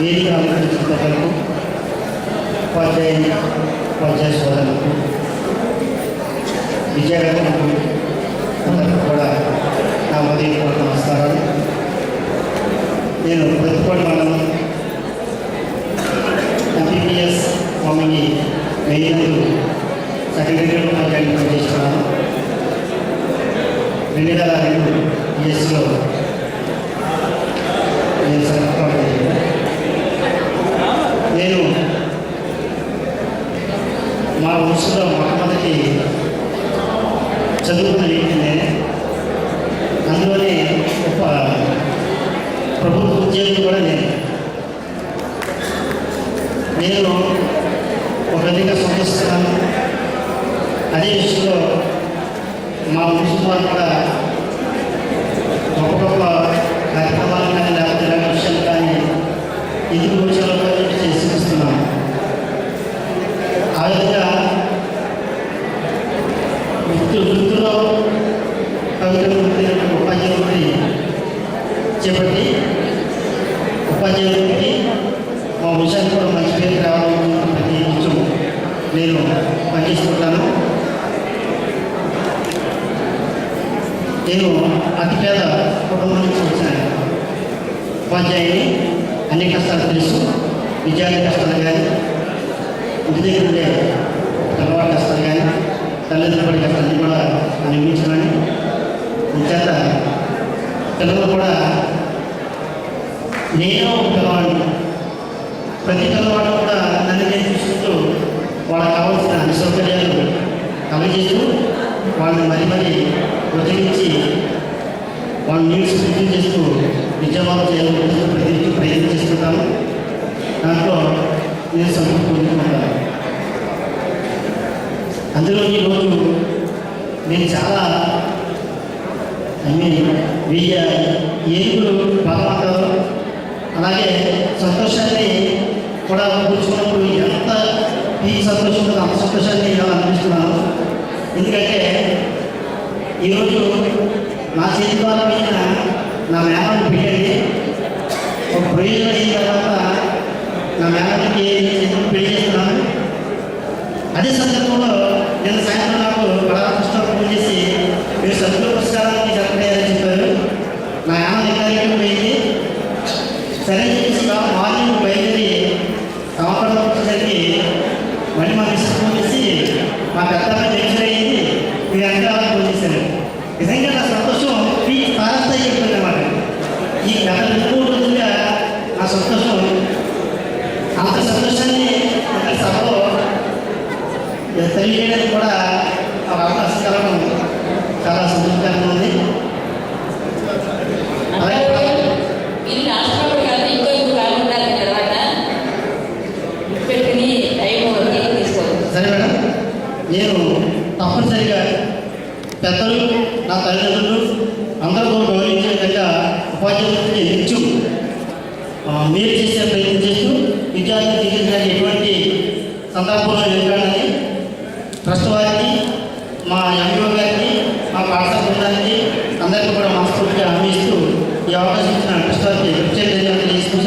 వేదిక అలంకరించిన ఉపాధ్యాయ సోదరులకు విద్యార్థులకు అందరికీ కూడా నా ఉదయపూర్వక నమస్కారాలు. నేను ప్రతిపాడు మండలం ఎంపీపీఎస్ మమ్మల్ని వెయ్యినందు సెకండరీ ఉపాధ్యాయులు పనిచేస్తున్నాను. 2002 ఇయర్స్లో నేను సెలెక్ట్ అవ్వలేదు. నేను మా వంశంలో మొట్టమొదటి చదువుకున్న వ్యక్తి నేనే. అందులోనే ఒక ప్రభుత్వ ఉద్యోగం కూడా నేను ఒక విధంగా సంతోషిస్తున్నాను. అదే విషయంలో మా వంశం వారు కూడా గొప్ప గొప్ప కార్యక్రమాలు కానీ లేకపోతే ఇలాంటి విషయాలు కానీ ఎందుకు వచ్చారో చేసి చూస్తున్నాను. ఆ విధంగా వృత్తిలో ఉపాధ్యాయుడిని చేపట్టి ఉపాధ్యాయుడికి మా విషయాన్ని కూడా మంచి పేరు రావాలని ప్రతి నిత్యం నేను పనిచేస్తుంటాను. నేను అతిపేద కుటుంబం నుంచి వచ్చిన ఉపాధ్యాయుని. అన్ని కష్టాలు తెలుసు. విద్యార్థి కష్టాలు కానీ, ఇంటి దగ్గర ఉండే పిల్లవాడి కష్టాలు కానీ, తల్లిదండ్రుల కష్టాన్ని కూడా అనుభవించాలని. ఇంచేత పిల్లలు కూడా నేను ఒక పిల్లవాడిని, ప్రతి పిల్లవాడు కూడా నన్ను నేను చూసుకుంటూ వాళ్ళకి కావాల్సిన అన్ని సౌకర్యాలు కలగజేస్తూ వాళ్ళని మరీ ఉద్యోగించి వాళ్ళ నీడ్స్ పూర్తి చేస్తూ విద్యాభావం చేయాలని ప్రయత్నం చేస్తుంటాను. దాంట్లో నేను సంతృప్తి పొందుకుంటాను. అందులో ఈరోజు నేను చాలా ఏనుగులు బాగుంటారు. అలాగే సంతోషాన్ని కూడా కూర్చున్నప్పుడు ఎంత ఈ సంతోషం ఉంటుందో అంత సంతోషాన్ని ఇలా అనిపిస్తున్నాను. ఎందుకంటే ఈరోజు నా చేతి ద్వారా వచ్చిన నా మేనల్ని పెళ్ళండి ఒక ప్రయోజనం అయిన తర్వాత నా మేనల్కి పెళ్లి చేస్తున్నాను. అదే సందర్భంలో నేను సాయంత్రం నాకు బలరామకృష్ణ ఫోన్ చేసి మీరు సభ్యుల పురస్కారానికి చెప్పలేదని చెప్పారు. నా యానం కార్యక్రమం పోయింది. సరే చెప్పేసి మార్నింగ్ బయలుదేరి సంవత్సరం వచ్చేసరికి మళ్ళీ మా మిస్టర్ ఫోన్ చేసి మా పెద్ద టెన్షన్ అయ్యింది, మీరు అంటే అలా ఫోన్ చేశారు. నిజంగా నా సంతోషం తారస్థాయి అయిపోయింది అన్నమాట. ఈ గత 3 రోజులుగా నా సంతోషం, అంత సంతోషాన్ని అంత సభలో తెలియజేయడానికి కూడా అవకాశం కలగడం చాలా సంతోషకరంగా ఉంది. సరే మేడం, నేను తప్పనిసరిగా పెద్దలు, నా తల్లిదండ్రులు అందరూ గౌరవించే విధంగా ఉపాధ్యాయులకి నిత్యం మీరు చేసే ప్రయత్నం చేస్తూ విద్యార్థులు తీర్చడానికి ఎటువంటి సందర్భంలో ఎదుర్కొనాలని ట్రస్ట్ వారికి, మా ఎంఈఓ గారికి, మా పాఠశాల బృందానికి అందరికీ కూడా మనస్ఫూర్తిగా హామీ ఇస్తూ ఈ అవకాశం ఇచ్చిన ట్రస్ట్ వారికి ప్రత్యేక ధన్యవాదాలు తీసుకుంటూ